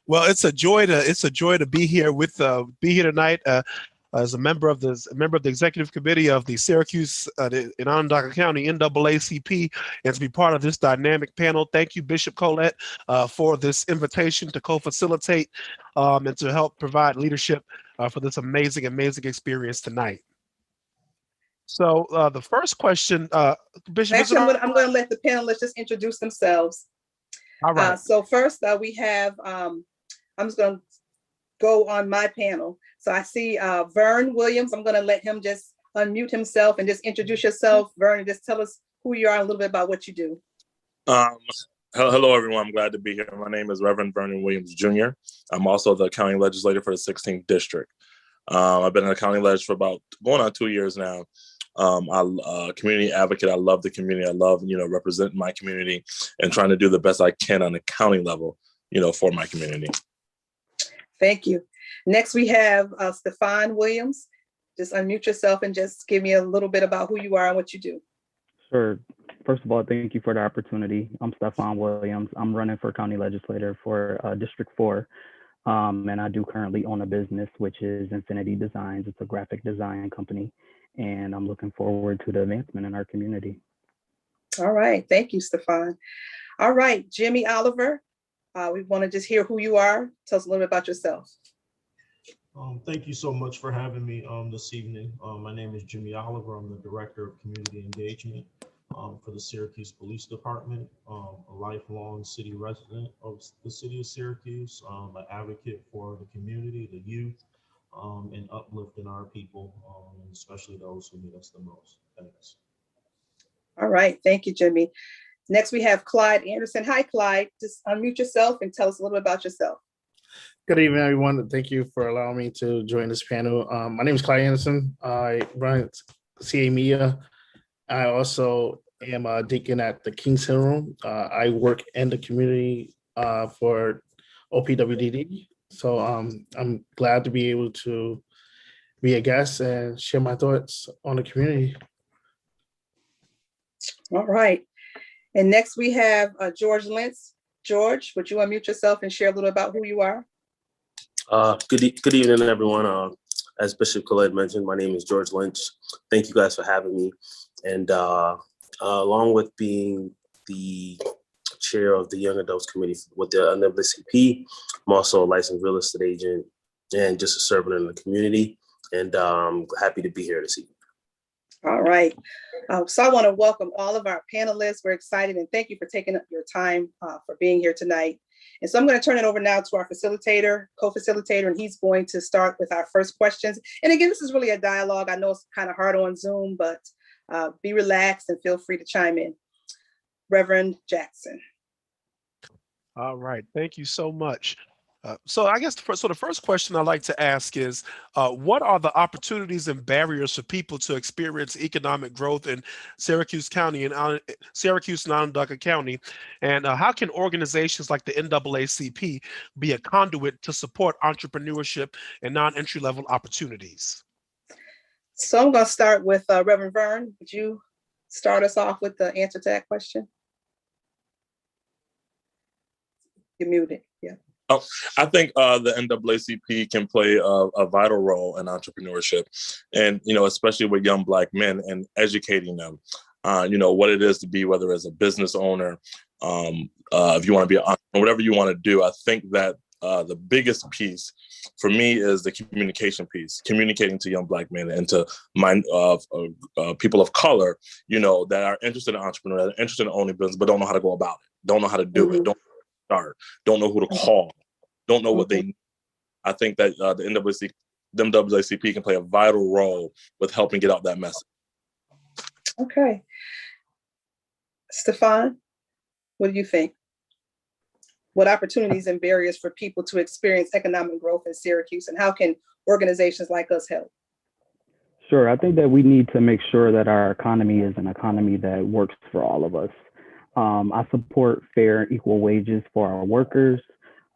Well, it's a joy to be here tonight as a member of the executive committee of the Syracuse in Onondaga County NAACP, and to be part of this dynamic panel. Thank you, Bishop Colette, for this invitation to co-facilitate and to help provide leadership for this amazing experience tonight. So the first question, Bishop, is it Actually, I'm going to let the panelists just introduce themselves. all right? So first, we have, I'm just going to go on my panel. So I see Vern Williams. I'm going to let him just unmute himself and just introduce yourself, Vern, and just tell us who you are and a little bit about what you do. Hello, everyone. I'm glad to be here. My name is Reverend Vernon Williams, Jr. I'm also the county legislator for the 16th district. I've been in the county legislature for about going on 2 years now. I'm a community advocate. I love the community. I love, representing my community and trying to do the best I can on the county level, for my community. Thank you. Next, we have Stefan Williams. Just unmute yourself and just give me a little bit about who you are and what you do. Sure. First of all, thank you for the opportunity. I'm Stefan Williams. I'm running for county legislator for District 4. And I do currently own a business, which is Infinity Designs. It's a graphic design company. And I'm looking forward to the advancement in our community. All right. Thank you, Stefan. All right, Jimmy Oliver. We want to just hear who you are. Tell us a little bit about yourself. Thank you so much for having me this evening. My name is Jimmy Oliver. I'm the Director of Community Engagement for the Syracuse Police Department, a lifelong city resident of the city of Syracuse, an advocate for the community, the youth, and uplifting our people, and especially those who need us the most. Thanks. All right. Thank you, Jimmy. Next, we have Clyde Anderson. Hi, Clyde. Just unmute yourself and tell us a little bit about yourself. Good evening, everyone. Thank you for allowing me to join this panel. My name is Clyde Anderson. I run CA Media. I also am a deacon at the King's Hill Room. I work in the community for OPWDD. So I'm glad to be able to be a guest and share my thoughts on the community. All right. And next we have George Lentz. George, would you unmute yourself and share a little about who you are? Good evening, everyone. As Bishop Colette mentioned, my name is George Lynch. Thank you guys for having me. And along with being the chair of the Young Adults Committee with the NAACP, I'm also a licensed real estate agent and just a servant in the community. And I'm happy to be here this evening. All right. So I want to welcome all of our panelists. We're excited and thank you for taking up your time for being here tonight. And so I'm going to turn it over now to our facilitator, co-facilitator, and he's going to start with our first questions. And again, this is really a dialogue. I know it's kind of hard on Zoom, but be relaxed and feel free to chime in. Reverend Jackson. All right. Thank you so much. So I guess the first question I'd like to ask is, what are the opportunities and barriers for people to experience economic growth in Syracuse County and Syracuse and Onondaga County? And how can organizations like the NAACP be a conduit to support entrepreneurship and non-entry level opportunities? So I'm going to start with Reverend Vern. Would you start us off with the answer to that question? You're muted. Yeah. Oh, I think the NAACP can play a vital role in entrepreneurship, and especially with young Black men and educating them, what it is to be, whether as a business owner, if you want to be an entrepreneur, whatever you want to do. I think that the biggest piece for me is the communication piece, communicating to young Black men and to people of color, that are interested in entrepreneur, that are interested in owning business, but don't know how to go about it, don't know how to do it, don't start, don't know who to call, don't know what they need. I think that the NAACP can play a vital role with helping get out that message. Okay. Stefan, what do you think? What opportunities and barriers for people to experience economic growth in Syracuse, and how can organizations like us help? Sure. I think that we need to make sure that our economy is an economy that works for all of us. I support fair and equal wages for our workers.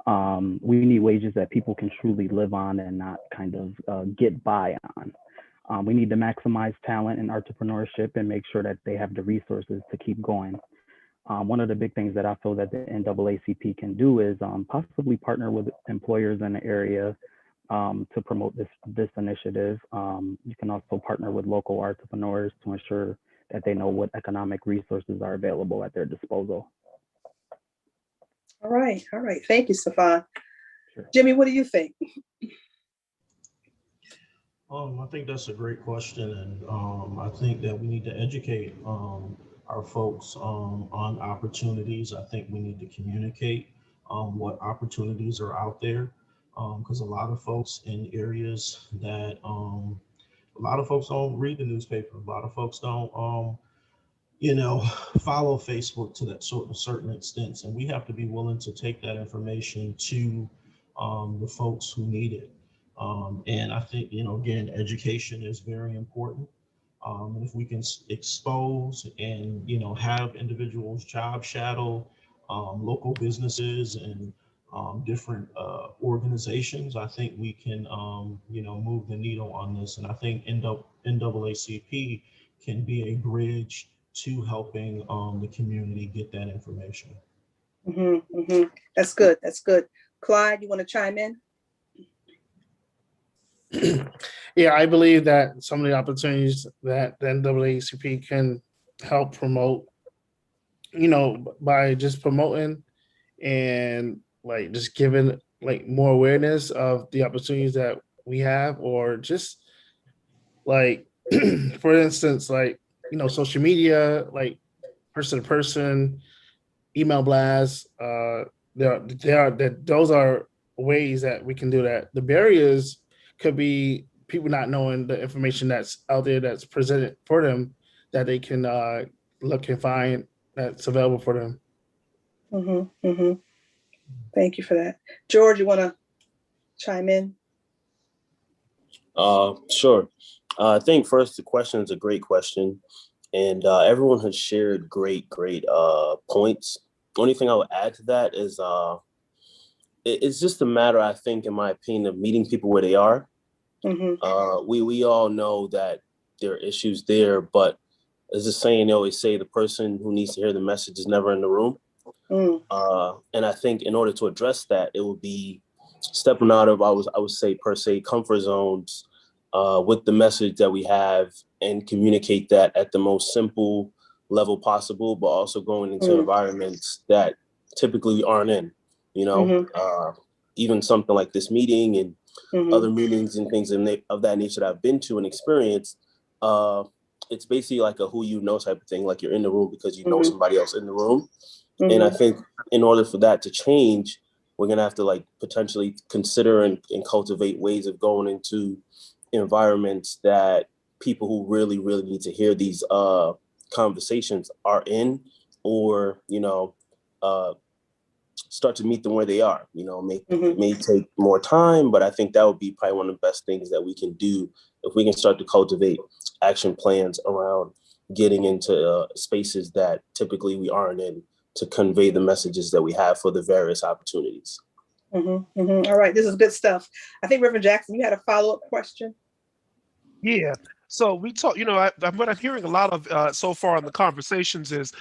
We need wages that people can truly live on and not kind of get by on. We need to maximize talent and entrepreneurship and make sure that they have the resources to keep going. One of the big things that I feel that the NAACP can do is possibly partner with employers in the area to promote this initiative. You can also partner with local entrepreneurs to ensure that they know what economic resources are available at their disposal. All right. Thank you, Stefan. Sure. Jimmy, what do you think? I think that's a great question, and I think that we need to educate our folks on opportunities. I think we need to communicate what opportunities are out there, because a lot of folks in areas that a lot of folks don't read the newspaper. A lot of folks don't follow Facebook to that certain extent, and we have to be willing to take that information to the folks who need it. And I think, again, education is very important. And if we can expose and, have individuals job shadow local businesses and different organizations, I think we can, move the needle on this. And I think NAACP can be a bridge to helping the community get that information. That's good. Clyde, you want to chime in? Yeah, I believe that some of the opportunities that the NAACP can help promote, by just promoting and just giving more awareness of the opportunities that we have, or just for instance, social media, person to person, email blasts. Those are ways that we can do that. The barriers could be people not knowing the information that's out there that's presented for them, that they can look and find that's available for them. Thank you for that. George, you want to chime in? Sure. I think first, the question is a great question, and everyone has shared great points. The only thing I would add to that is it's just a matter, I think, in my opinion, of meeting people where they are. We all know that there are issues there, but as the saying they always say, the person who needs to hear the message is never in the room. And I think in order to address that, it would be stepping out of, I would say, per se, comfort zones with the message that we have, and communicate that at the most simple level possible, but also going into environments that typically we aren't in, even something like this meeting and other meetings and things of that nature that I've been to and experienced. It's basically like a who you know type of thing, like you're in the room because you know somebody else in the room. And I think in order for that to change, we're going to have to potentially consider and cultivate ways of going into environments that people who really need to hear these conversations are in, or start to meet them where they are. May take more time, but I think that would be probably one of the best things that we can do if we can start to cultivate action plans around getting into spaces that typically we aren't in, to convey the messages that we have for the various opportunities. All right, this is good stuff. I think Reverend Jackson, you had a follow-up question. Yeah. So we talk, what I'm hearing a lot of so far in the conversations is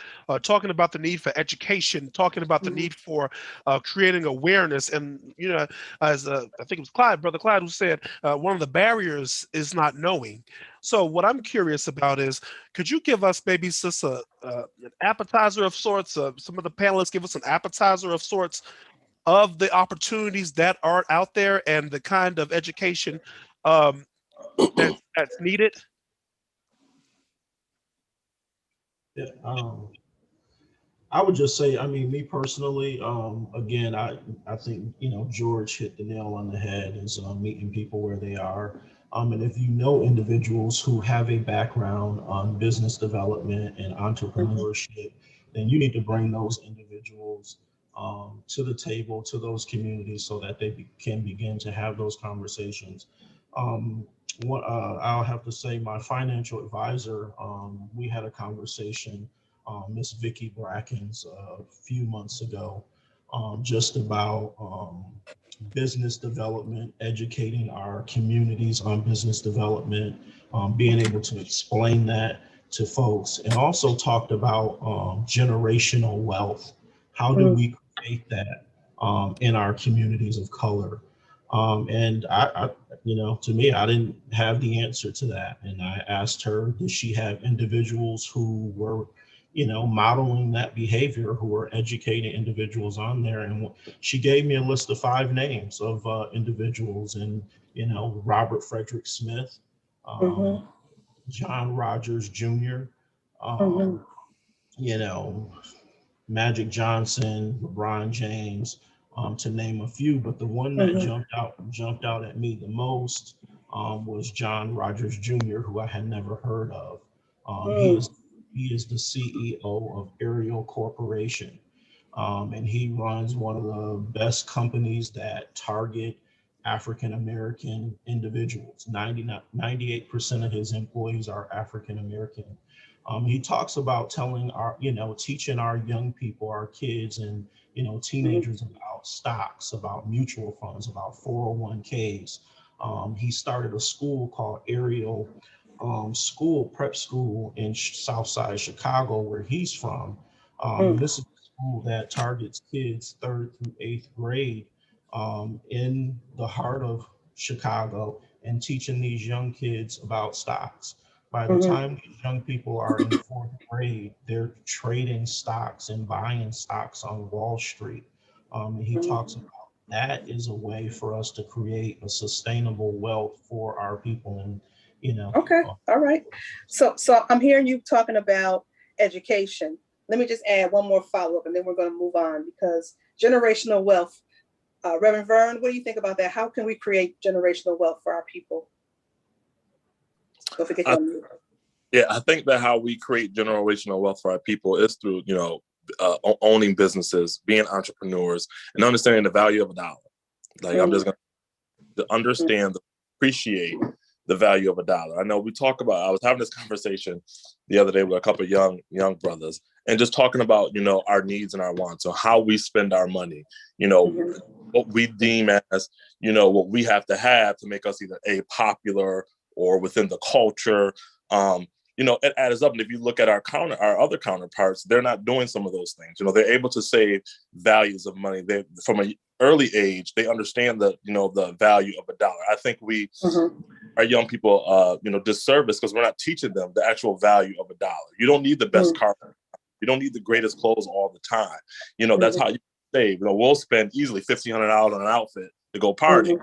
talking about the need for education, talking about the need for creating awareness. And, as I think it was Brother Clyde, who said one of the barriers is not knowing. So what I'm curious about is, could you give us maybe just an appetizer of sorts? Some of the panelists give us an appetizer of sorts of the opportunities that are out there and the kind of education that's needed? Yeah, I would just say, me personally, again, I think, George hit the nail on the head, is meeting people where they are. And if you know individuals who have a background on business development and entrepreneurship, then you need to bring those individuals to the table, to those communities, so that they can begin to have those conversations. I'll have to say, my financial advisor, we had a conversation, Miss Vicky Brackens, a few months ago, just about business development, educating our communities on business development, being able to explain that to folks, and also talked about generational wealth. How do we create that in our communities of color? And you know, to me, I didn't have the answer to that. And I asked her, did she have individuals who were, you know, modeling that behavior, who were educating individuals on there? And she gave me a list of 5 names of individuals, and, you know, Robert Frederick Smith, John Rogers Jr., you know, Magic Johnson, LeBron James, to name a few. But the one that jumped out at me the most was John Rogers Jr., who I had never heard of. He is the CEO of Ariel Corporation, and he runs one of the best companies that target African American individuals. 98% of his employees are African American. He talks about telling our, you know, teaching our young people, our kids and, you know, teenagers about stocks, about mutual funds, about 401ks. He started a school called Ariel Prep School in Southside Chicago, where he's from. This is a school that targets kids 3rd through 8th grade in the heart of Chicago, and teaching these young kids about stocks. By the time these young people are in 4th grade, they're trading stocks and buying stocks on Wall Street. And he talks about that is a way for us to create a sustainable wealth for our people. And, you know. Okay, all right. So I'm hearing you talking about education. Let me just add one more follow-up, and then we're going to move on, because generational wealth. Reverend Vern, what do you think about that? How can we create generational wealth for our people? Don't forget your mute. Yeah, I think that how we create generational wealth for our people is through, you know, owning businesses, being entrepreneurs, and understanding the value of a dollar. Like, I'm just going to understand, appreciate the value of a dollar. I know I was having this conversation the other day with a couple of young brothers, and just talking about, you know, our needs and our wants, so how we spend our money, you know, what we deem as, you know, what we have to make us either popular or within the culture. You know, it adds up. And if you look at our other counterparts, they're not doing some of those things. You know, they're able to save values of money. They, from an early age, they understand the, you know, the value of a dollar. I think we, our young people, you know, disservice because we're not teaching them the actual value of a dollar. You don't need the best car. You don't need the greatest clothes all the time. You know, that's how you save. You know, we'll spend easily $1,500 on an outfit to go party,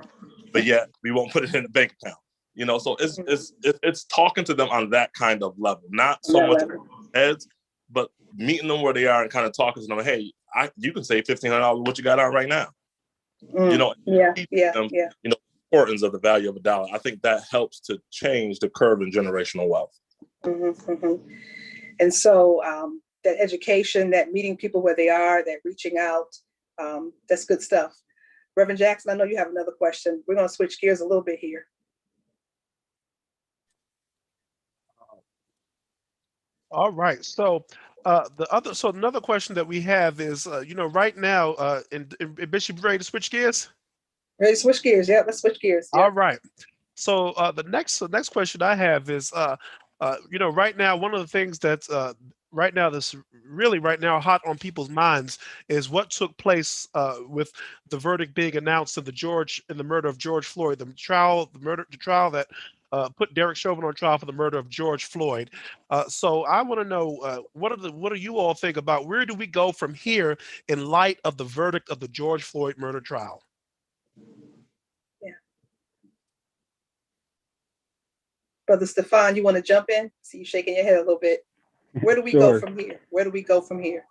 but yet we won't put it in a bank account. You know, so it's talking to them on that kind of level, not so much heads, but meeting them where they are and kind of talking to them. Hey, you can save $1,500 what you got on right now. You know, them, you know, importance of the value of a dollar. I think that helps to change the curve in generational wealth. And so that education, that meeting people where they are, that reaching out, that's good stuff. Reverend Jackson, I know you have another question. We're going to switch gears a little bit here. All right. So another question that we have is, you know, right now, in Bishop, ready to switch gears? Ready to switch gears? Yeah, let's switch gears. Yep. All right. So the next question I have is, you know, right now, one of the things that's right now hot on people's minds is what took place with the verdict being announced in the murder of George Floyd, the trial that put Derek Chauvin on trial for the murder of George Floyd. So I want to know what do you all think about, where do we go from here in light of the verdict of the George Floyd murder trial? Yeah. Brother Stefan, you want to jump in? See you shaking your head a little bit. Where do we go from here? Where do we go from here?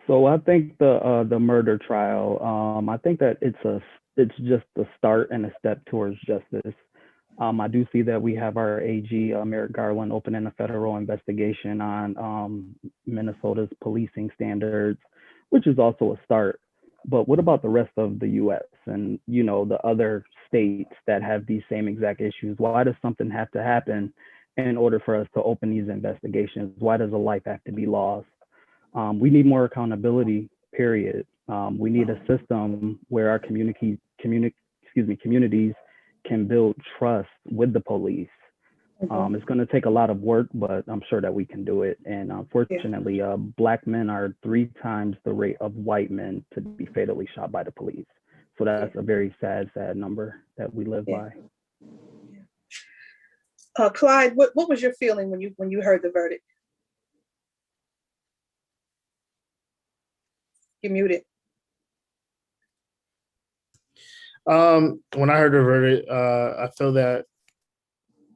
So I think the murder trial, I think that it's just a start and a step towards justice. I do see that we have our AG, Merrick Garland, opening a federal investigation on Minnesota's policing standards, which is also a start. But what about the rest of the US and, you know, the other states that have these same exact issues? Why does something have to happen in order for us to open these investigations? Why does a life have to be lost? We need more accountability, period. We need a system where our communities can build trust with the police. It's going to take a lot of work, but I'm sure that we can do it. And unfortunately, Black men are 3 times the rate of white men to be fatally shot by the police. So that's a very sad, sad number that we live by. Clyde, what was your feeling when you heard the verdict? You're muted. When I heard the verdict, I feel that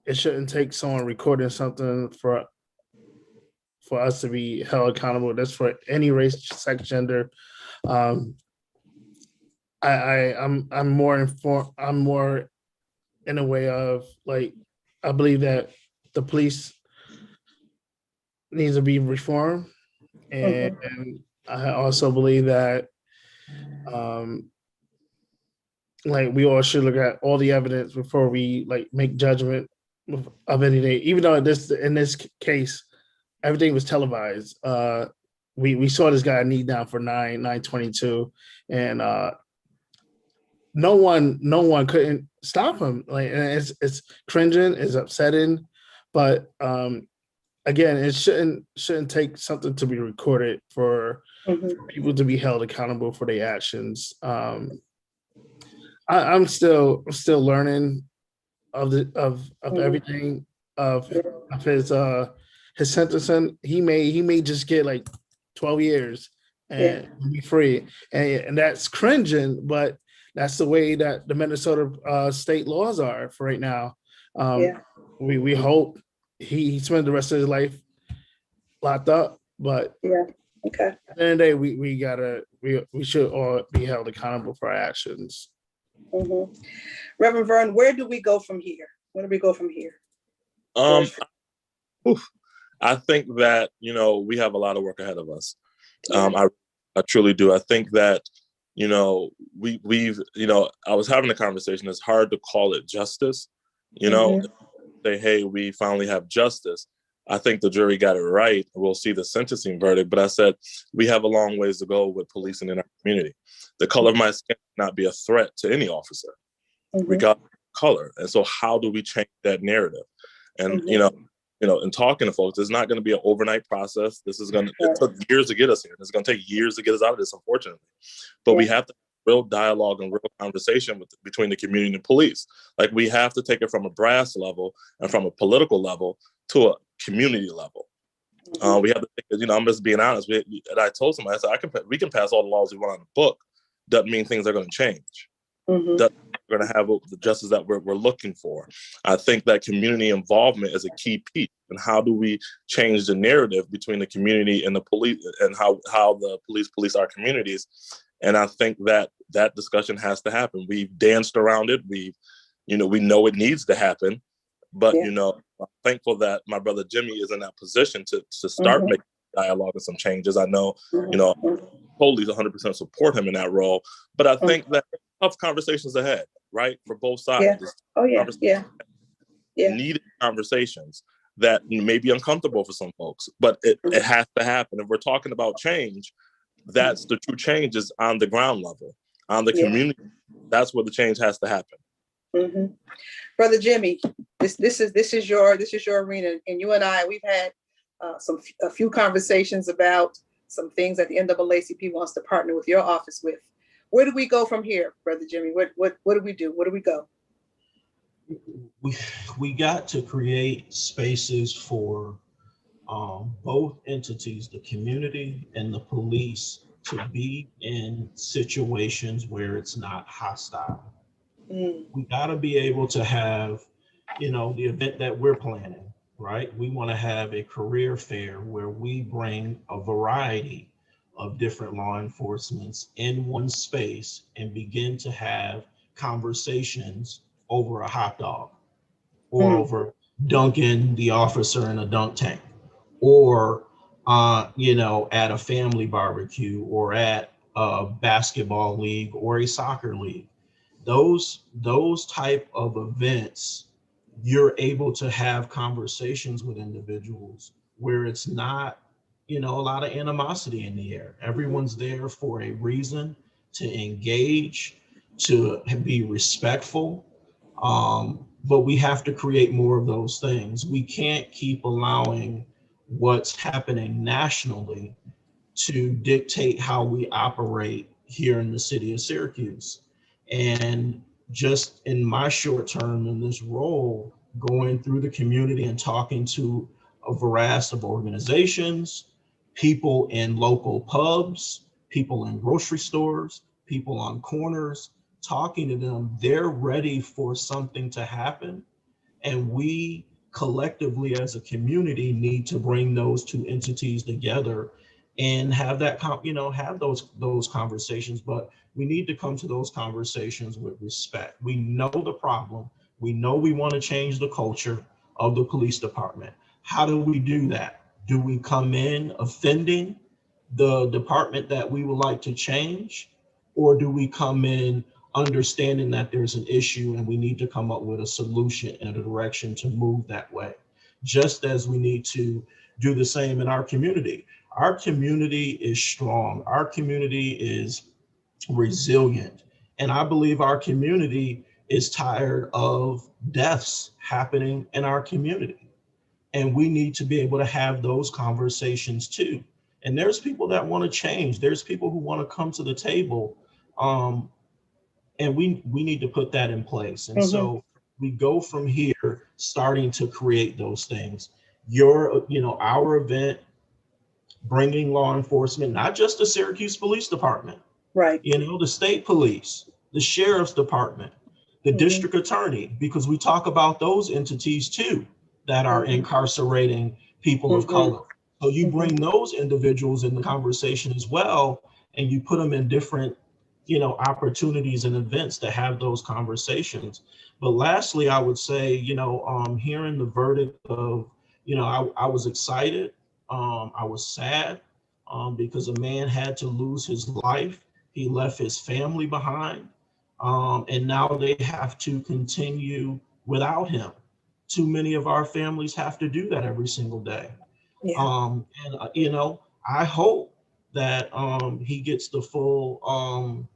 it shouldn't take someone recording something for us to be held accountable. That's for any race, sex, gender. I'm more informed. I'm more in a way of like, I believe that the police needs to be reformed, and I also believe that like we all should look at all the evidence before we like make judgment of anything. Even though in this case, everything was televised. We saw this guy knee down for 9/22, and no one couldn't stop him. Like, and it's cringing, it's upsetting, but again, it shouldn't take something to be recorded for people to be held accountable for their actions. I'm still learning of everything of his sentencing. He may just get like 12 years and be free, and that's cringing, but that's the way that the Minnesota state laws are for right now. We hope he spends the rest of his life locked up, but at the end of the day, we should all be held accountable for our actions. Reverend Vern, where do we go from here? Where do we go from here? I think that, we have a lot of work ahead of us. I truly do. I think that, we've, I was having a conversation. It's hard to call it justice, say, hey, we finally have justice. I think the jury got it right. We'll see the sentencing verdict. But I said, we have a long ways to go with policing in our community. The color of my skin cannot be a threat to any officer, regardless of color. And so how do we change that narrative? And, in talking to folks, it's not going to be an overnight process. It took years to get us here. It's going to take years to get us out of this, unfortunately. But we have to have real dialogue and real conversation between the community and police. Like, we have to take it from a brass level and from a political level to a community level. We have to think, I'm just being honest. And I told somebody, I said, we can pass all the laws we want on the book. Doesn't mean things are going to change. Doesn't mean we're going to have the justice that we're looking for. I think that community involvement is a key piece. And how do we change the narrative between the community and the police, and how the police our communities? And I think that discussion has to happen. We've danced around it. We know it needs to happen. But, I'm thankful that my brother Jimmy is in that position to start making dialogue and some changes. I know, totally 100% support him in that role. But I think that tough conversations ahead, right? For both sides. Needed conversations that may be uncomfortable for some folks, but it has to happen. If we're talking about change, that's the true change is on the ground level, on the community. That's where the change has to happen. Brother Jimmy, this is your arena, and you and I, we've had a few conversations about some things that the NAACP wants to partner with your office with. Where do we go from here, Brother Jimmy? What do we do? Where do we go? We got to create spaces for both entities, the community and the police, to be in situations where it's not hostile. We got to be able to have, the event that we're planning, right? We want to have a career fair where we bring a variety of different law enforcements in one space and begin to have conversations over a hot dog, or over dunking the officer in a dunk tank, or at a family barbecue, or at a basketball league or a soccer league. Those type of events, you're able to have conversations with individuals where it's not, a lot of animosity in the air. Everyone's there for a reason, to engage, to be respectful. but we have to create more of those things. We can't keep allowing what's happening nationally to dictate how we operate here in the city of Syracuse. And just in my short term in this role, going through the community and talking to a variety of organizations, people in local pubs, people in grocery stores, people on corners, talking to them, they're ready for something to happen. And we collectively as a community need to bring those two entities together and have that, have those conversations. But we need to come to those conversations with respect. We know the problem. We know we want to change the culture of the police department. How do we do that? Do we come in offending the department that we would like to change? Or do we come in understanding that there's an issue and we need to come up with a solution and a direction to move that way? Just as we need to do the same in our community. Our community is strong. Our community is resilient. And I believe our community is tired of deaths happening in our community. And we need to be able to have those conversations too. And there's people that want to change. There's people who want to come to the table. And we need to put that in place. And so we go from here, starting to create those things. Our event, bringing law enforcement, not just the Syracuse Police Department, right? The state police, the sheriff's department, the district attorney, because we talk about those entities too that are incarcerating people of color. So you bring those individuals in the conversation as well, and you put them in different opportunities and events to have those conversations. But lastly, I would say, hearing the verdict of, I was excited. I was sad because a man had to lose his life. He left his family behind. And now they have to continue without him. Too many of our families have to do that every single day. Yeah. I hope that he gets the full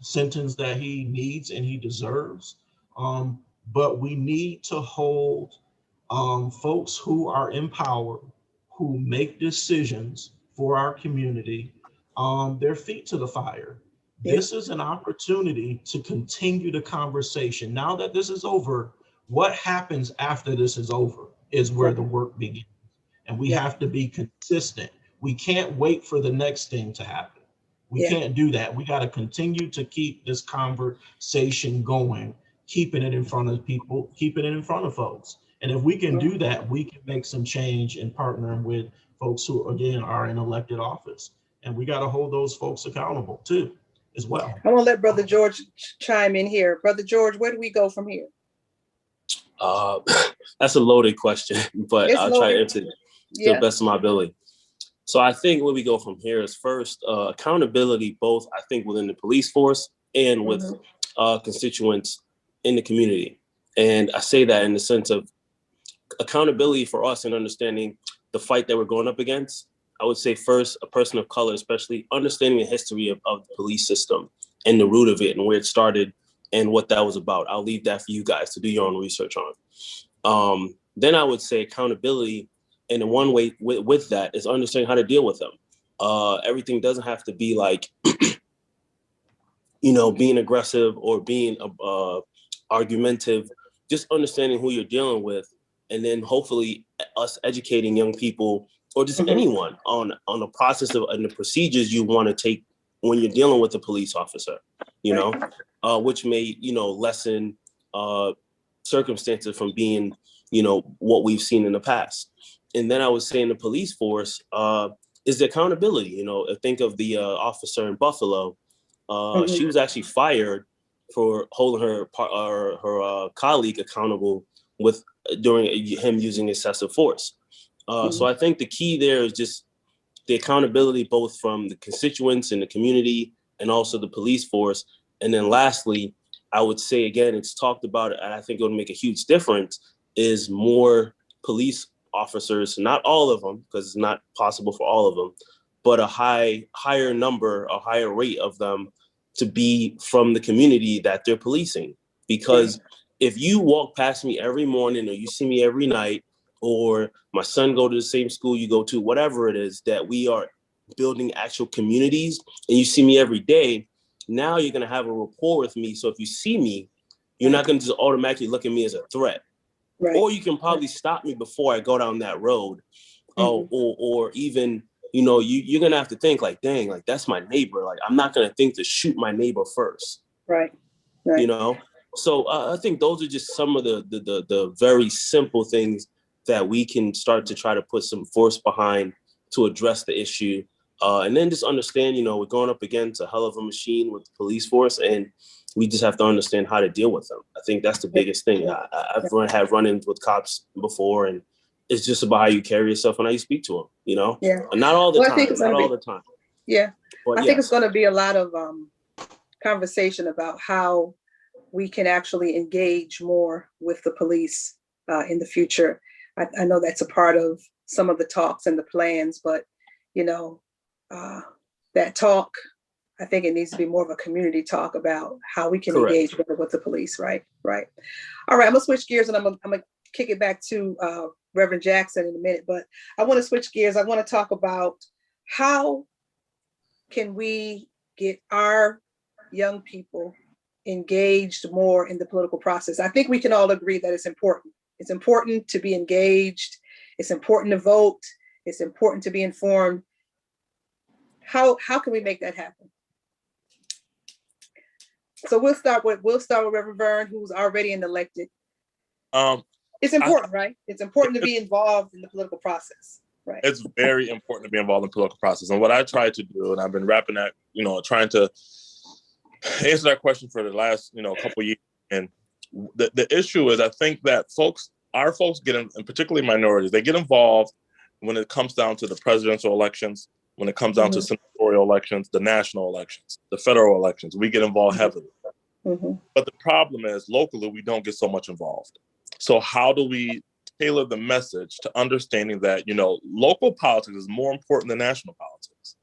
sentence that he needs and he deserves. But we need to hold folks who are in power, who make decisions for our community, their feet to the fire. Yeah. This is an opportunity to continue the conversation. Now that this is over, what happens after this is over is where the work begins. And we have to be consistent. We can't wait for the next thing to happen. We can't do that. We got to continue to keep this conversation going, keeping it in front of people, keeping it in front of folks. And if we can do that, we can make some change in partnering with folks who, again, are in elected office. And we got to hold those folks accountable too, as well. I'm gonna let Brother George chime in here. Brother George, where do we go from here? That's a loaded question, but I'll try to answer it to the best of my ability. So I think where we go from here is first accountability, both I think within the police force and with constituents in the community. And I say that in the sense of accountability for us and understanding the fight that we're going up against. I would say first, a person of color, especially understanding the history of the police system and the root of it and where it started and what that was about. I'll leave that for you guys to do your own research on. Then I would say accountability, and the one way with that is understanding how to deal with them. Everything doesn't have to be like, being aggressive or being argumentative, just understanding who you're dealing with. And then hopefully us educating young people or just anyone on the process of and the procedures you want to take when you're dealing with a police officer, which may, lessen circumstances from being, what we've seen in the past. And then I would say in the police force is the accountability. Think of the officer in Buffalo. She was actually fired for holding her colleague accountable during him using excessive force. So I think the key there is just the accountability, both from the constituents and the community and also the police force. And then lastly, I would say, again, it's talked about, and I think it would make a huge difference, is more police officers, not all of them, because it's not possible for all of them, but a higher number, a higher rate of them to be from the community that they're policing. Because if you walk past me every morning or you see me every night, or my son go to the same school you go to, whatever it is, that we are building actual communities, and you see me every day, now you're going to have a rapport with me. So if you see me, you're not going to just automatically look at me as a threat. Right. Or you can probably stop me before I go down that road. Mhm. Or even, you're going to have to think like, dang, like that's my neighbor. Like, I'm not going to think to shoot my neighbor first. Right. Right. So I think those are just some of the very simple things that we can start to try to put some force behind to address the issue. And then just understand, we're going up against a hell of a machine with the police force, and we just have to understand how to deal with them. I think that's the biggest thing. I've had run-ins with cops before, and it's just about how you carry yourself and how you speak to them, Yeah. Not all the Well, I time, think it's not gonna all be- the time. Yeah. But I think it's going to be a lot of conversation about how we can actually engage more with the police in the future. I know that's a part of some of the talks and the plans, but that talk, I think it needs to be more of a community talk about how we can Correct. engage better with the police. Right. Right. All right. I'm gonna switch gears, and I'm gonna kick it back to Reverend Jackson in a minute, but I want to switch gears. I want to talk about how can we get our young people engaged more in the political process. I think we can all agree that it's important. It's important to be engaged. It's important to vote. It's important to be informed. How can we make that happen? So we'll start with Reverend Vern, who's already an elected. It's important, right? It's important to be involved in the political process. Right. It's very important to be involved in the political process. And what I try to do, and I've been wrapping that, trying to answer that question for the last, couple of years. And the issue is, I think that our folks get in, and particularly minorities, they get involved when it comes down to the presidential elections, when it comes down to senatorial elections, the national elections, the federal elections. We get involved heavily. But the problem is, locally, we don't get so much involved. So how do we tailor the message to understanding that, local politics is more important than national politics?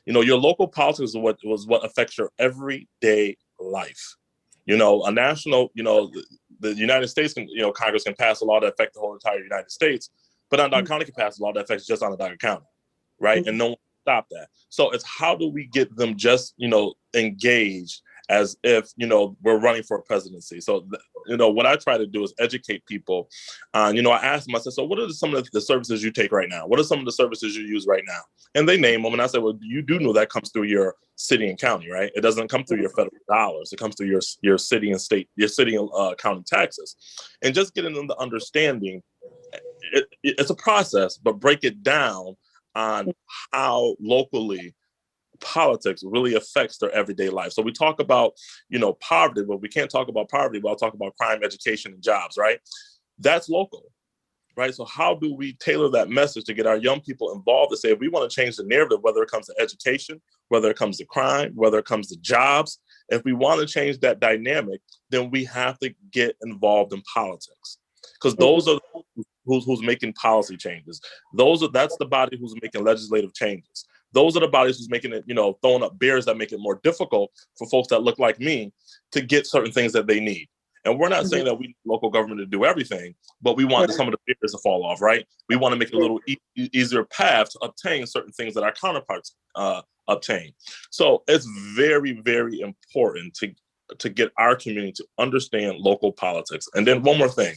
Your local politics is what affects your everyday life. A national, the United States can, Congress can pass a law that affects the whole entire United States, but Onondaga County can pass a law that affects just Onondaga County, right? And no one can stop that. So it's how do we get them just, engaged as if, we're running for a presidency. So, what I try to do is educate people. I asked them, I said, so what are some of the services you take right now? What are some of the services you use right now? And they name them. And I said, well, you do know that comes through your city and county, right? It doesn't come through your federal dollars. It comes through your city and state, your city and county taxes. And just getting them the understanding, it's a process, but break it down on how locally politics really affects their everyday life. So we talk about, poverty, but we can't talk about poverty without talking about crime, education, and jobs, right? That's local, right? So how do we tailor that message to get our young people involved to say, if we want to change the narrative, whether it comes to education, whether it comes to crime, whether it comes to jobs, if we want to change that dynamic, then we have to get involved in politics, because those are who's making policy changes. That's the body who's making legislative changes. Those are the bodies who's making it, throwing up barriers that make it more difficult for folks that look like me to get certain things that they need. And we're not saying that we need local government to do everything, but we want some of the barriers to fall off, right? We want to make it a little easier path to obtain certain things that our counterparts obtain. So it's very, very important to get our community to understand local politics. And then one more thing,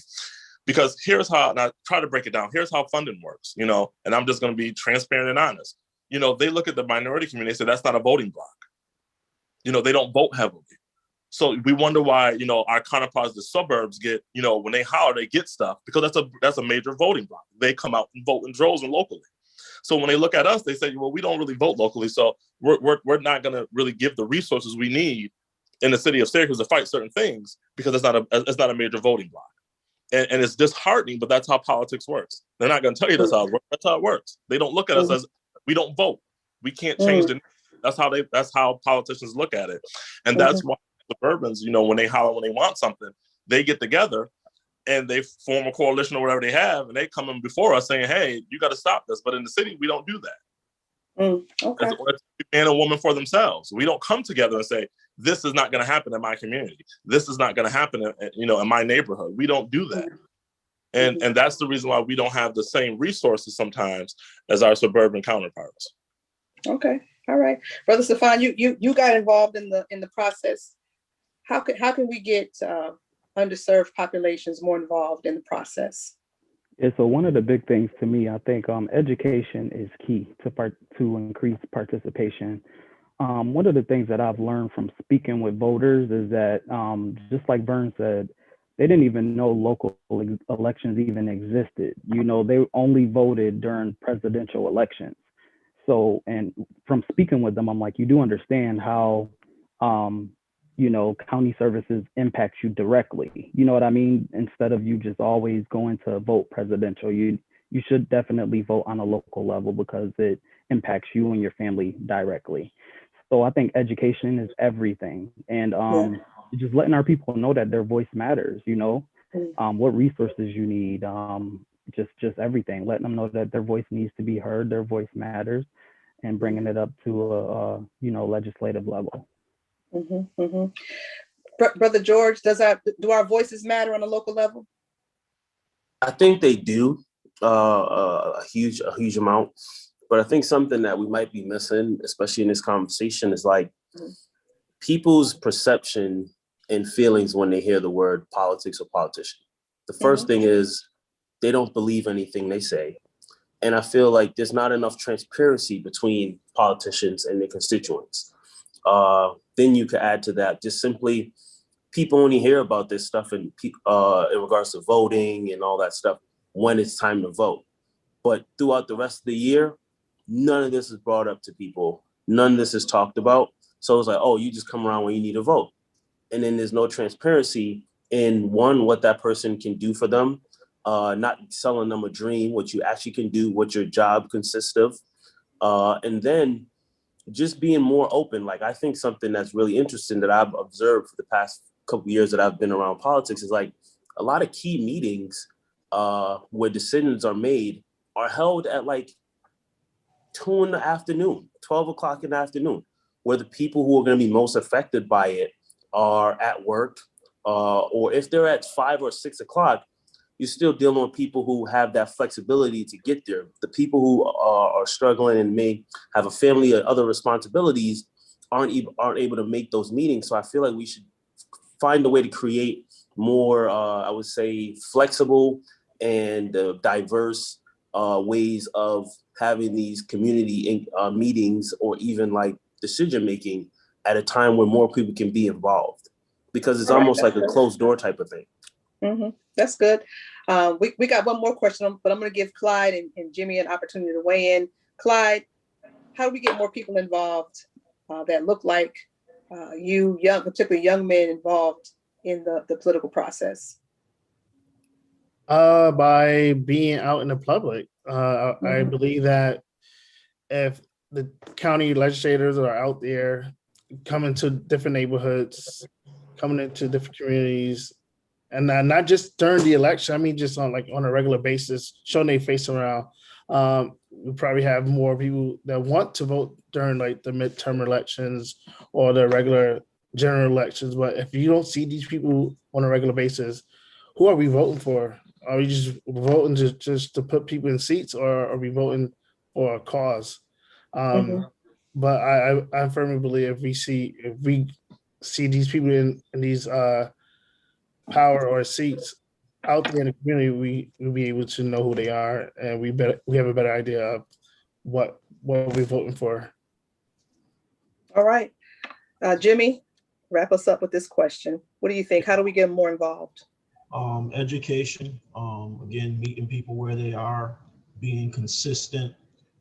because here's how, and I try to break it down, here's how funding works, and I'm just going to be transparent and honest. They look at the minority community and say, that's not a voting block. They don't vote heavily. So we wonder why, our counterparts, the suburbs get, when they holler, they get stuff, because that's a major voting block. They come out and vote in droves and locally. So when they look at us, they say, well, we don't really vote locally. So we're not going to really give the resources we need in the city of Syracuse to fight certain things, because it's not a major voting block. And it's disheartening, but that's how politics works. They're not going to tell you that's how it works. That's how it works. They don't look at us as, we don't vote. We can't change the. That's how politicians look at it, and that's why suburbans, when they holler, when they want something, they get together and they form a coalition or whatever they have, and they come in before us saying, "Hey, you got to stop this." But in the city, we don't do that. Okay. It's man and woman for themselves. We don't come together and say, this is not going to happen in my community. This is not going to happen in my neighborhood. We don't do that. And that's the reason why we don't have the same resources sometimes as our suburban counterparts. Okay, all right, Brother Stefan, you got involved in the process. How can we get underserved populations more involved in the process? Yeah, so one of the big things to me, I think education is key to increase participation. One of the things that I've learned from speaking with voters is that, just like Vern said, they didn't even know local elections even existed. You know, they only voted during presidential elections. So, and from speaking with them, I'm like, you do understand how, county services impacts you directly. You know what I mean? Instead of you just always going to vote presidential, you should definitely vote on a local level because it impacts you and your family directly. So I think education is everything. And just letting our people know that their voice matters, what resources you need, just everything, letting them know that their voice needs to be heard, their voice matters, and bringing it up to a legislative level. Brother George, do our voices matter on a local level? I think they do, a huge amount. But I think something that we might be missing, especially in this conversation, is like people's perception and feelings when they hear the word politics or politician. The first thing is they don't believe anything they say. And I feel like there's not enough transparency between politicians and their constituents. Then you could add to that just simply people only hear about this stuff in regards to voting and all that stuff when it's time to vote. But throughout the rest of the year, none of this is brought up to people. None of this is talked about. So it's like, oh, you just come around when you need a vote. And then there's no transparency in what that person can do for them, not selling them a dream, what you actually can do, what your job consists of. And then just being more open. Like, I think something that's really interesting that I've observed for the past couple of years that I've been around politics is like a lot of key meetings where decisions are made are held at like 2 in the afternoon, 12 o'clock in the afternoon, where the people who are going to be most affected by it are at work, or if they're at 5 or 6 o'clock, you're still dealing with people who have that flexibility to get there. The people who are struggling and may have a family or other responsibilities aren't able to make those meetings. So I feel like we should find a way to create more, I would say, flexible and diverse ways of having these community meetings or even like decision making at a time where more people can be involved, because it's almost like a closed door type of thing. That's good. We got one more question, but I'm going to give Clyde and Jimmy an opportunity to weigh in. Clyde, how do we get more people involved that look like you, particularly young men, involved in the political process? By being out in the public. I believe that if the county legislators are out there coming to different neighborhoods, coming into different communities, and not just during the election, I mean, just on a regular basis, showing their face around, we probably have more people that want to vote during like the midterm elections or the regular general elections. But if you don't see these people on a regular basis, who are we voting for? Are we just voting just to put people in seats, or are we voting for a cause? But I firmly believe if we see these people in these power or seats out there in the community, we'll be able to know who they are, and we have a better idea of what we're voting for. All right, Jimmy, wrap us up with this question. What do you think? How do we get more involved? Education, again, meeting people where they are, being consistent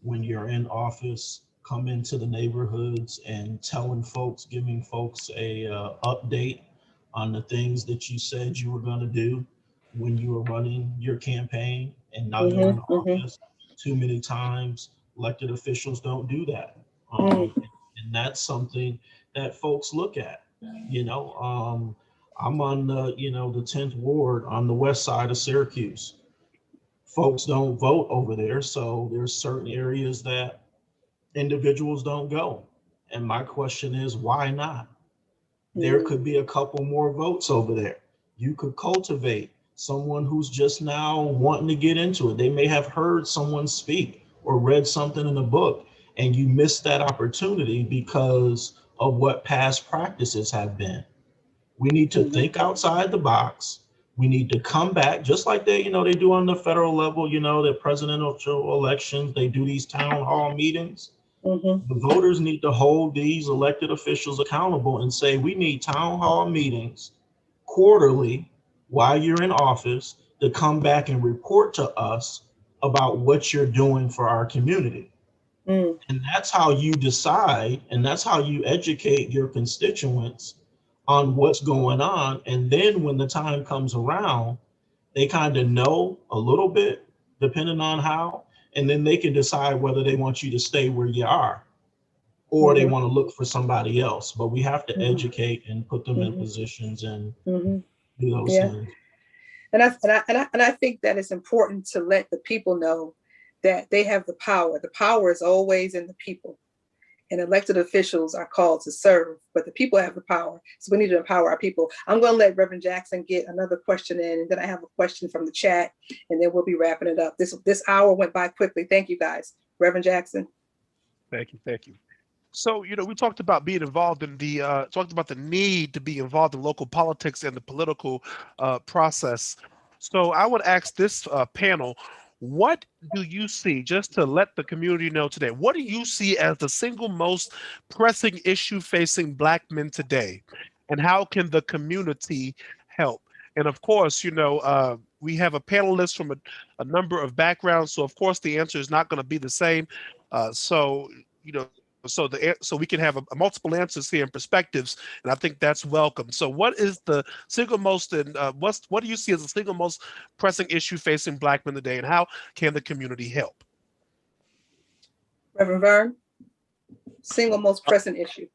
when you're in office, come into the neighborhoods and giving folks a update on the things that you said you were going to do when you were running your campaign, and now you're in office. Too many times elected officials don't do that. And that's something that folks look at. I'm on the 10th ward on the west side of Syracuse. Folks don't vote over there, so there's certain areas that individuals don't go. And my question is, why not? there could be a couple more votes over there. You could cultivate someone who's just now wanting to get into it. They may have heard someone speak or read something in a book, and you missed that opportunity because of what past practices have been. We need to think outside the box. We need to come back, just like they do on the federal level, the presidential elections, they do these town hall meetings. The voters need to hold these elected officials accountable and say, we need town hall meetings quarterly while you're in office to come back and report to us about what you're doing for our community. And that's how you decide, and that's how you educate your constituents on what's going on. And then when the time comes around, they kind of know a little bit, depending on how, and then they can decide whether they want you to stay where you are or they want to look for somebody else. But we have to educate and put them in positions and do those things. And I think that it's important to let the people know that they have the power. The power is always in the people. And elected officials are called to serve, but the people have the power. So we need to empower our people. I'm going to let Reverend Jackson get another question in, and then I have a question from the chat, and then we'll be wrapping it up. This hour went by quickly. Thank you, guys. Reverend Jackson. Thank you. So, we talked about being involved in talked about the need to be involved in local politics and the political process. So I would ask this panel, what do you see, just to let the community know today, what do you see as the single most pressing issue facing Black men today? And how can the community help? And of course, we have a panelist from a number of backgrounds. So of course, the answer is not going to be the same. So we can have a multiple answers here and perspectives, and I think that's welcome. So what is the single most, and what do you see as the single most pressing issue facing Black men today, and how can the community help? Reverend Vern, single most pressing issue.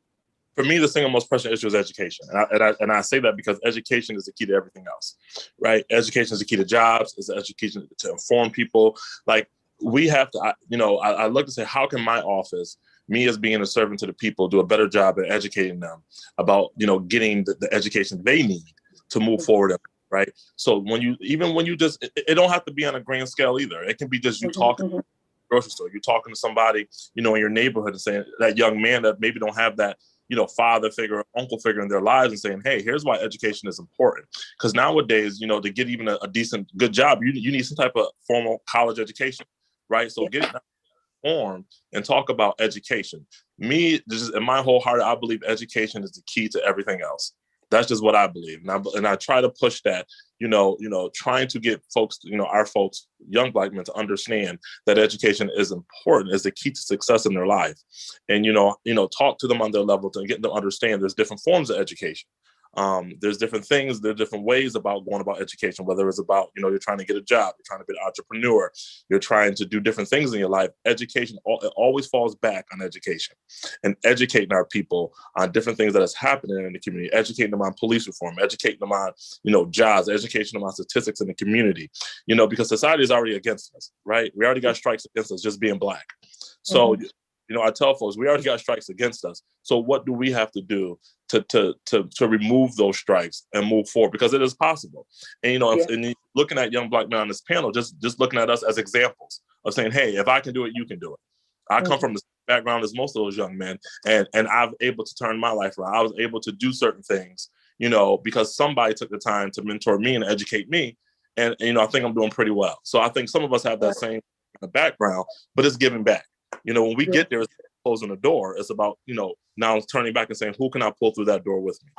For me, the single most pressing issue is education. And I say that because education is the key to everything else, right? Education is the key to jobs, is education to inform people. Like, we have to, I look to say, how can my office, me as being a servant to the people, do a better job at educating them about, getting the education they need to move forward, right? So when you just, it don't have to be on a grand scale either. It can be just you talking to the grocery store, you're talking to somebody, in your neighborhood, and saying, that young man that maybe don't have that, father figure, uncle figure in their lives, and saying, hey, here's why education is important. Because nowadays, to get even a decent, good job, you need some type of formal college education, right? So get informed and talk about education. Me, just in my whole heart, I believe education is the key to everything else. That's just what I believe. And I try to push that, trying to get folks, our folks, young Black men, to understand that education is important, is the key to success in their life. And, talk to them on their level to get them to understand there's different forms of education. There's different things, there are different ways about going about education, whether it's about, you're trying to get a job, you're trying to be an entrepreneur, you're trying to do different things in your life. Education, it always falls back on education and educating our people on different things that is happening in the community, educating them on police reform, educating them on, jobs, educating them on statistics in the community, because society is already against us, right? We already got strikes against us just being Black. So, I tell folks, we already got strikes against us. So what do we have to do to remove those strikes and move forward? Because it is possible. And, and looking at young Black men on this panel, just looking at us as examples of saying, hey, if I can do it, you can do it. I come from the same background as most of those young men, and I've able to turn my life around. I was able to do certain things, because somebody took the time to mentor me and educate me. And, I think I'm doing pretty well. So I think some of us have that same background, but it's giving back. When we get there, it's closing the door. It's about, now turning back and saying, who can I pull through that door with me?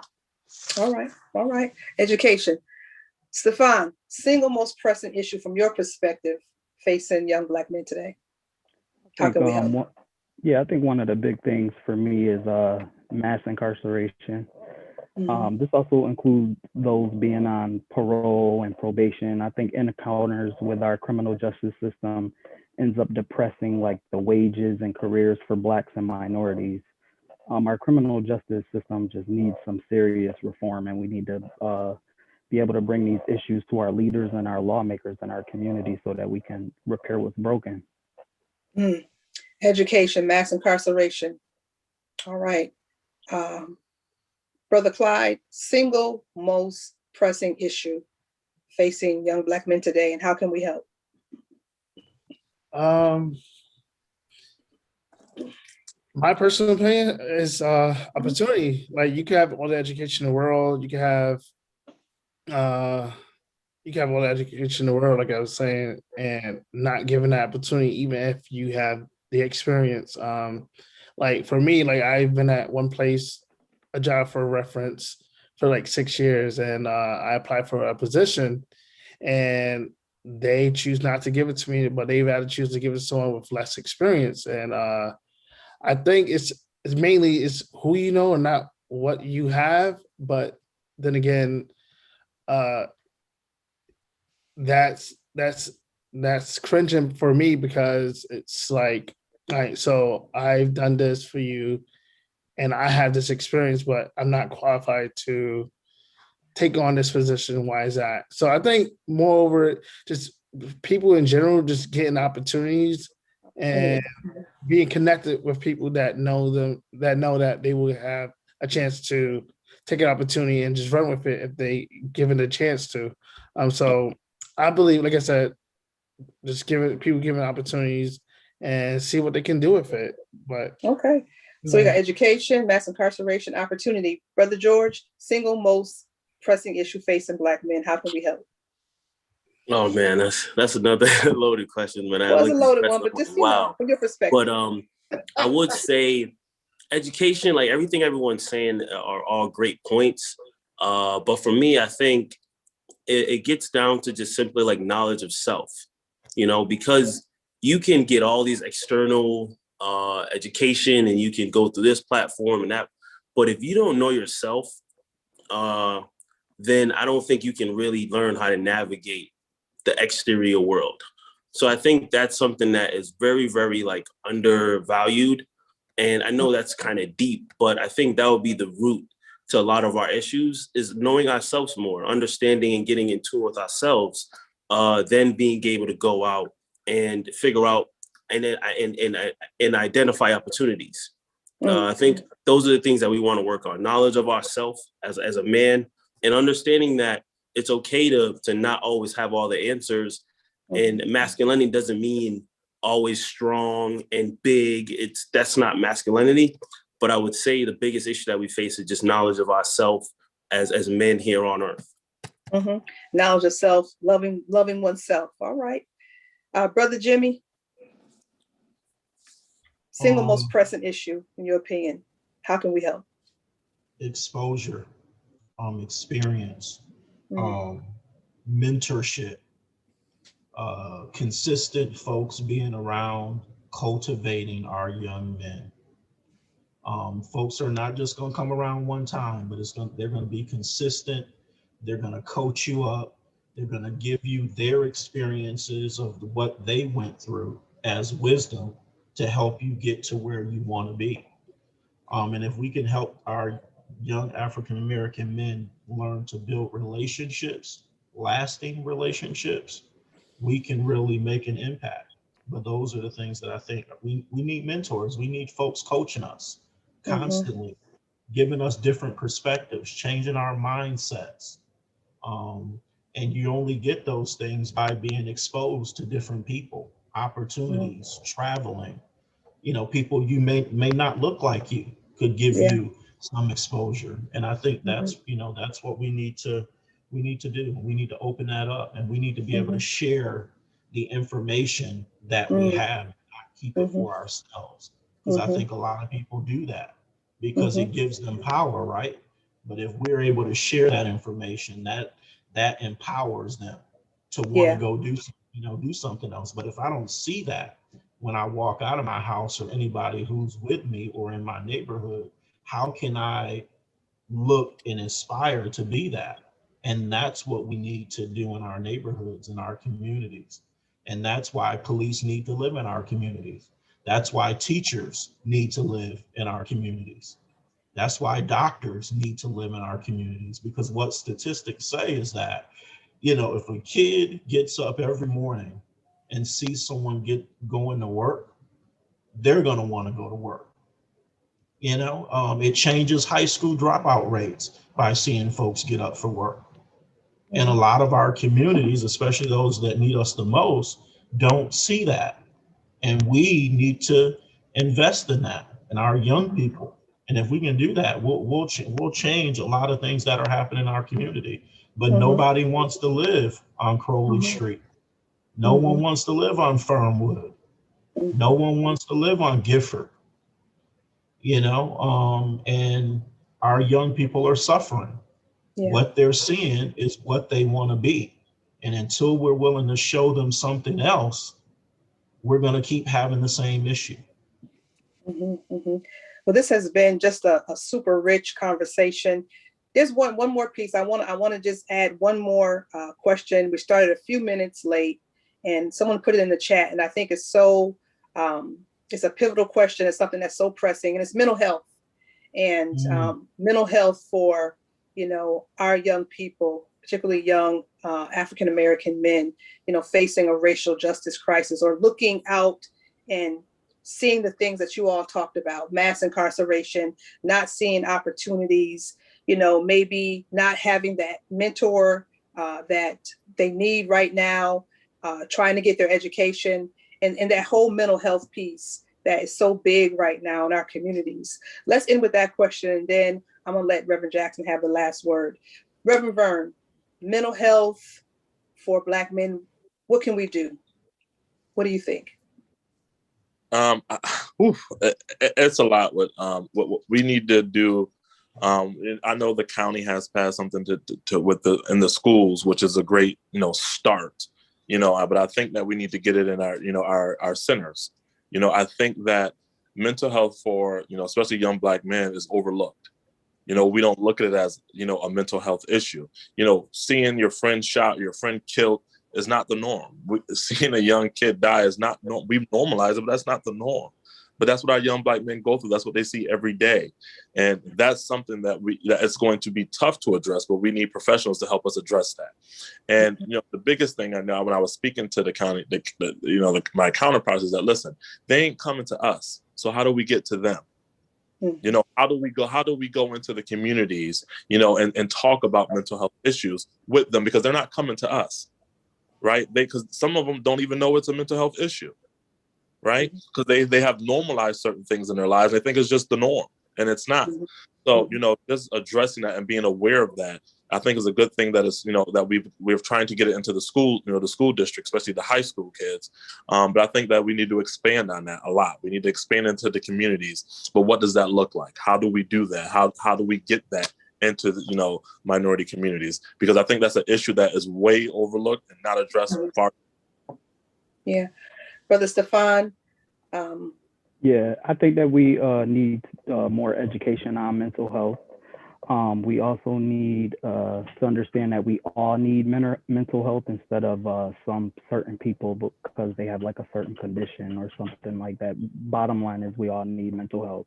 All right. Education. Stefan, single most pressing issue from your perspective facing young Black men today. How can we help? I think one of the big things for me is mass incarceration. This also includes those being on parole and probation. I think encounters with our criminal justice system ends up depressing like the wages and careers for Blacks and minorities. Our criminal justice system just needs some serious reform, and we need to be able to bring these issues to our leaders and our lawmakers in our community so that we can repair what's broken. Education, mass incarceration. All right. Brother Clyde, single most pressing issue facing young Black men today, and how can we help? My personal opinion is opportunity. Like, you can have all the education in the world. You can have all the education in the world, like I was saying, and not given that opportunity, even if you have the experience. Like for me, like I've been at one place, a job for reference for like 6 years, and I applied for a position, and they choose not to give it to me, but they've had to choose to give it to someone with less experience. And I think it's mainly it's who you know and not what you have. But then again, that's cringing for me, because it's like, all right, so I've done this for you and I have this experience, but I'm not qualified to take on this position. Why is that? So I think moreover, just people in general just getting opportunities and being connected with people that know them, that know that they will have a chance to take an opportunity and just run with it if they given a chance to. So I believe, like I said, just giving opportunities and see what they can do with it. But Okay. So we got education, mass incarceration, opportunity. Brother George, single most pressing issue facing Black men. How can we help? Oh man, that's another loaded question, man. Well, it's a loaded one, but just, wow. From your perspective. But I would say education, like everything everyone's saying, are all great points. But for me, I think it gets down to just simply like knowledge of self, because you can get all these external education and you can go through this platform and that, but if you don't know yourself, then I don't think you can really learn how to navigate the exterior world. So I think that's something that is very, very like undervalued. And I know that's kind of deep, but I think that would be the root to a lot of our issues, is knowing ourselves more, understanding and getting in tune with ourselves, then being able to go out and figure out and identify opportunities. I think those are the things that we want to work on: knowledge of ourselves as a man, and understanding that it's okay to not always have all the answers. And masculinity doesn't mean always strong and big. That's not masculinity. But I would say the biggest issue that we face is just knowledge of ourselves as men here on earth. Knowledge of self, loving oneself. All right. Brother Jimmy, single most pressing issue, in your opinion, how can we help? Exposure, experience, mentorship, consistent folks being around, cultivating our young men. Folks are not just going to come around one time, but they're going to be consistent. They're going to coach you up. They're going to give you their experiences of what they went through as wisdom to help you get to where you want to be. And if we can help our young African-American men learn to build relationships, lasting relationships, we can really make an impact. But those are the things that I think we need mentors. We need folks coaching us constantly, giving us different perspectives, changing our mindsets. And you only get those things by being exposed to different people, opportunities, traveling. People you may not look like you could give you some exposure. And I think that's that's what we need to do. We need to open that up, and we need to be able to share the information that we have, not keep it for ourselves. Because I think a lot of people do that because it gives them power, right? But if we're able to share that information, that empowers them to want to go do something else. But if I don't see that when I walk out of my house, or anybody who's with me or in my neighborhood, how can I look and aspire to be that? And that's what we need to do in our neighborhoods, in our communities. And that's why police need to live in our communities. That's why teachers need to live in our communities. That's why doctors need to live in our communities, because what statistics say is that, if a kid gets up every morning and sees someone going to work, they're going to want to go to work. It changes high school dropout rates by seeing folks get up for work. And a lot of our communities, especially those that need us the most, don't see that. And we need to invest in that, in our young people. And if we can do that, we'll change a lot of things that are happening in our community. But nobody wants to live on Crowley Street. No one wants to live on Fernwood. No one wants to live on Gifford. And our young people are suffering. Yeah. What they're seeing is what they want to be. And until we're willing to show them something else, we're going to keep having the same issue. Well, this has been just a super rich conversation. There's one more piece. I want to just add one more question. We started a few minutes late, and someone put it in the chat, and I think it's so it's a pivotal question. It's something that's so pressing, and it's mental health, and mental health for our young people, particularly young African American men, facing a racial justice crisis or looking out and seeing the things that you all talked about, mass incarceration, not seeing opportunities, maybe not having that mentor that they need right now, trying to get their education, and that whole mental health piece that is so big right now in our communities. Let's end with that question, and then I'm gonna let Reverend Jackson have the last word. Reverend Vern, mental health for Black men, what can we do? What do you think? It's a lot. What we need to do. I know the county has passed something to with in the schools, which is a great start. But I think that we need to get it in our centers. I think that mental health for especially young Black men is overlooked. We don't look at it as a mental health issue. Seeing your friend shot, your friend killed is not the norm. Seeing a young kid die is not norm. We normalize it, but that's not the norm. But that's what our young Black men go through. That's what they see every day. And that's something that it's going to be tough to address, but we need professionals to help us address that. And, the biggest thing I know when I was speaking to the county, my counterparts is that, listen, they ain't coming to us. So how do we get to them? How do we go into the communities, and talk about mental health issues with them, because they're not coming to us. Right? Because some of them don't even know it's a mental health issue, right? Because they have normalized certain things in their lives. They think it's just the norm, and it's not. So, just addressing that and being aware of that, I think is a good thing that is, that we're trying to get it into the school, the school district, especially the high school kids. But I think that we need to expand on that a lot. We need to expand into the communities. But what does that look like? How do we do that? How do we get that into the, minority communities? Because I think that's an issue that is way overlooked and not addressed far. Yeah. Brother Stefan. Yeah, I think that we need more education on mental health. We also need to understand that we all need mental health instead of some certain people because they have like a certain condition or something like that. Bottom line is we all need mental health.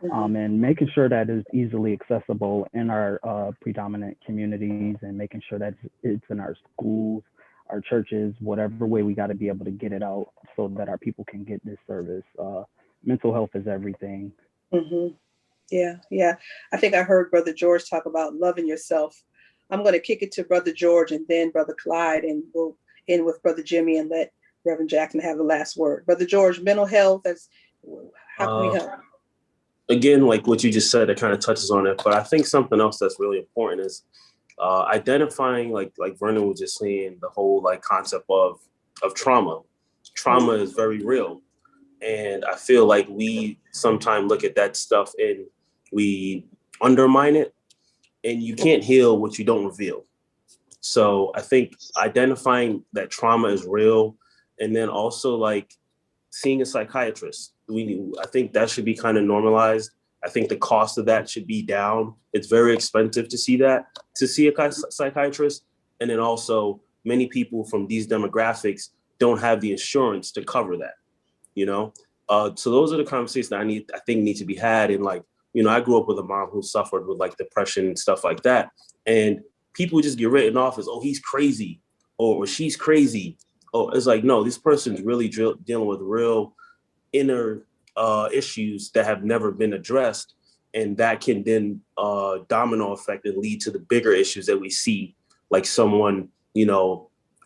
And making sure that it's easily accessible in our predominant communities, and making sure that it's in our schools, our churches, whatever way we got to be able to get it out so that our people can get this service. Mental health is everything. Yeah. I think I heard Brother George talk about loving yourself. I'm going to kick it to Brother George and then Brother Clyde, and we'll end with Brother Jimmy and let Reverend Jackson have the last word. Brother George, mental health, how can we help? Again, like what you just said, it kind of touches on it, but I think something else that's really important is identifying, like Vernon was just saying, the whole concept of trauma. Trauma is very real. And I feel like we sometimes look at that stuff and we undermine it, and you can't heal what you don't reveal. So I think identifying that trauma is real, and then also seeing a psychiatrist. I think that should be kind of normalized. I think the cost of that should be down. It's very expensive to see a psychiatrist. And then also many people from these demographics don't have the insurance to cover that, So those are the conversations that I think need to be had. And I grew up with a mom who suffered with depression and stuff like that. And people just get written off as, oh, he's crazy, or she's crazy. Oh, it's no, this person's really dealing with real inner issues that have never been addressed. And that can then domino effect and lead to the bigger issues that we see, like someone,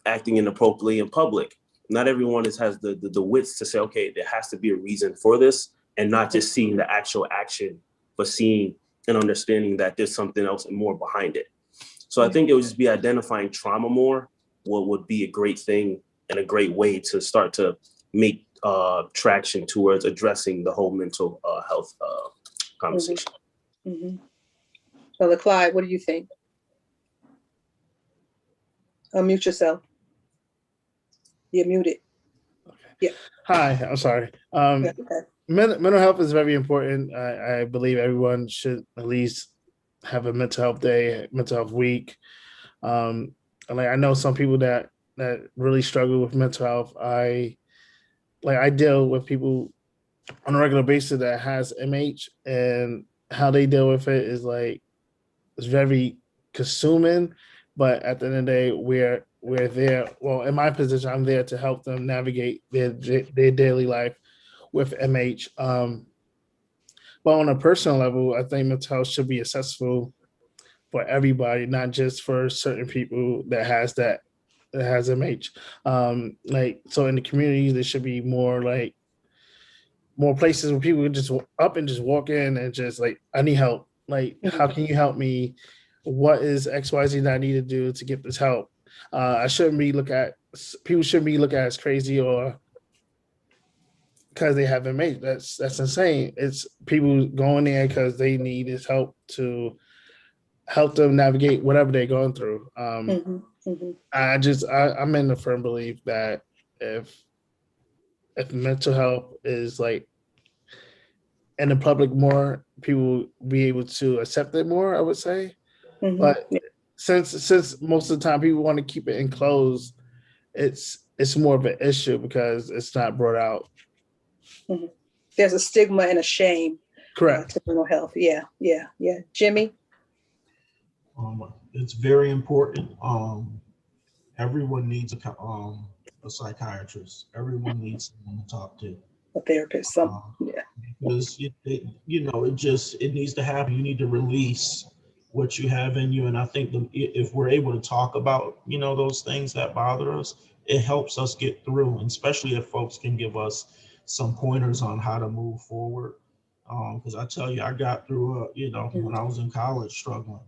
acting inappropriately in public. Not everyone has the wits to say, okay, there has to be a reason for this, and not just seeing the actual action, but seeing and understanding that there's something else and more behind it. So I think it would just be identifying trauma more, what would be a great thing and a great way to start to make traction towards addressing the whole mental health conversation. Mm-hmm. Brother Clyde, what do you think? Unmute yourself. You're muted. Okay. Yeah. Hi, I'm sorry. Okay. Mental health is very important. I believe everyone should at least have a mental health day, mental health week. And I know some people that really struggle with mental health. I deal with people on a regular basis that has MH, and how they deal with it is it's very consuming. But at the end of the day, we're there. Well, in my position, I'm there to help them navigate their daily life with MH. But on a personal level, I think mental health should be accessible for everybody, not just for certain people that has MH. So in the community, there should be more places where people can just up and just walk in and just I need help. How can you help me? What is XYZ that I need to do to get this help? People shouldn't be looked at as crazy or because they have MH. That's insane. It's people going there because they need his help to help them navigate whatever they're going through. I'm in the firm belief that if mental health is in the public more, people will be able to accept it more, I would say. But since most of the time people want to keep it enclosed, it's more of an issue because it's not brought out. There's a stigma and a shame. Correct. To mental health. Yeah. Jimmy? It's very important. Everyone needs a psychiatrist. Everyone needs someone to talk to. A therapist. Because it needs to happen. You need to release what you have in you. And I think if we're able to talk about, those things that bother us, it helps us get through, and especially if folks can give us some pointers on how to move forward. Because I tell you, I got through, when I was in college struggling.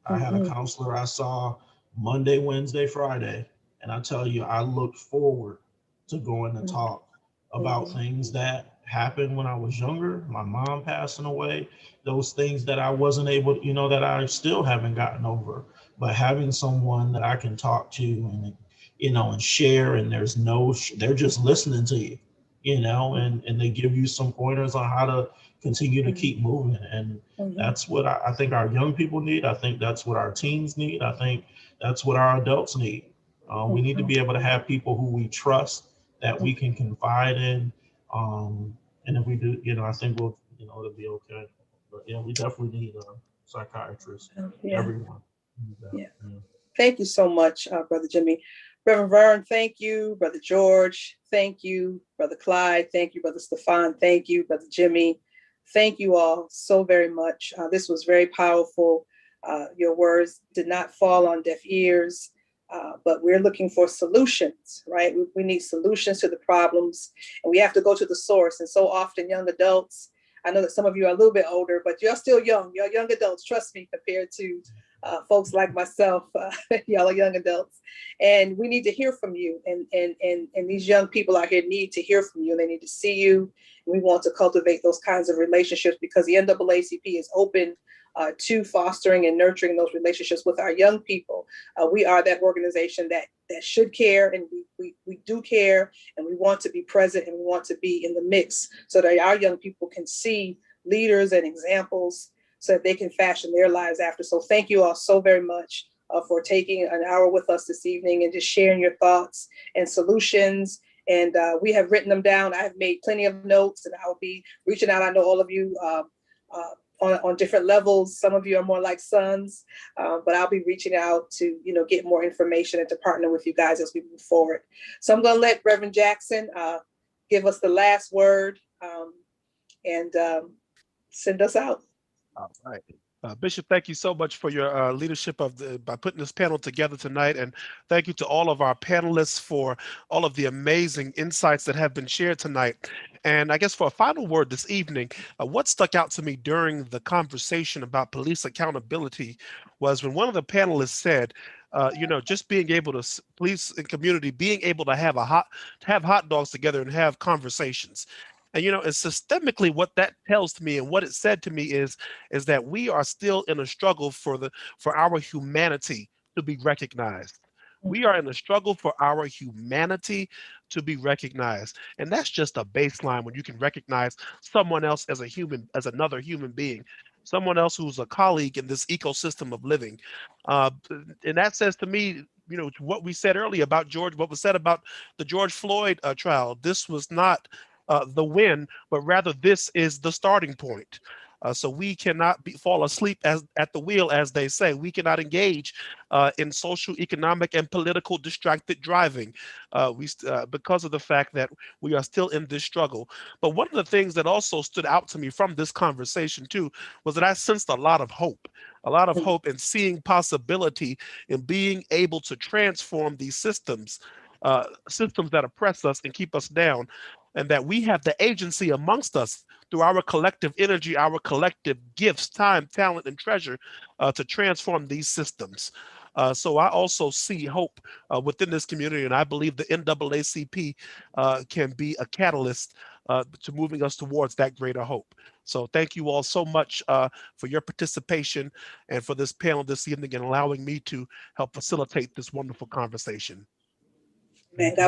I had a counselor I saw Monday, Wednesday, Friday. And I tell you, I looked forward to going to talk about things that happened when I was younger, my mom passing away, those things that I wasn't able, that I still haven't gotten over. But having someone that I can talk to and, and share, and they're just listening to you, and they give you some pointers on how to continue to keep moving. And that's what I think our young people need. I think that's what our teens need. I think that's what our adults need. We need to be able to have people who we trust, that we can confide in. And if we do, I think it'll be okay. But yeah, we definitely need a psychiatrist. Everyone. Yeah. Thank you so much, Brother Jimmy. Reverend Vern, thank you. Brother George, thank you. Brother Clyde, thank you. Brother Stefan, thank you. Brother Jimmy, thank you all so very much. This was very powerful. Your words did not fall on deaf ears, but we're looking for solutions, right? We need solutions to the problems, and we have to go to the source. And so often young adults, I know that some of you are a little bit older, but you're still young. You're young adults, trust me, compared to folks like myself. Y'all are young adults, and we need to hear from you. And these young people out here need to hear from you, and they need to see you. We want to cultivate those kinds of relationships because the NAACP is open to fostering and nurturing those relationships with our young people. We are that organization that should care, and we do care, and we want to be present, and we want to be in the mix so that our young people can see leaders and examples so that they can fashion their lives after. So thank you all so very much for taking an hour with us this evening and just sharing your thoughts and solutions. And we have written them down. I have made plenty of notes, and I'll be reaching out. I know all of you on different levels. Some of you are more like sons, but I'll be reaching out to, get more information and to partner with you guys as we move forward. So I'm going to let Reverend Jackson give us the last word. and send us out. All right. Bishop, thank you so much for your leadership by putting this panel together tonight. And thank you to all of our panelists for all of the amazing insights that have been shared tonight. And I guess for a final word this evening, what stuck out to me during the conversation about police accountability was when one of the panelists said, just being able to police and community being able to have hot dogs together and have conversations. And and systemically, what that tells to me and what it said to me is that we are still in a struggle for our humanity to be recognized. We are in a struggle for our humanity to be recognized. And that's just a baseline when you can recognize someone else as another human being, someone else who's a colleague in this ecosystem of living. And that says to me, what we said earlier about what was said about the George Floyd trial. This was not the win, but rather this is the starting point. So we cannot fall asleep at the wheel, as they say. We cannot engage in social, economic, and political distracted driving because of the fact that we are still in this struggle. But one of the things that also stood out to me from this conversation too was that I sensed a lot of hope in seeing possibility in being able to transform these systems that oppress us and keep us down, and that we have the agency amongst us through our collective energy, our collective gifts, time, talent, and treasure to transform these systems. So I also see hope within this community, and I believe the NAACP can be a catalyst to moving us towards that greater hope. So thank you all so much for your participation and for this panel this evening and allowing me to help facilitate this wonderful conversation. Man, God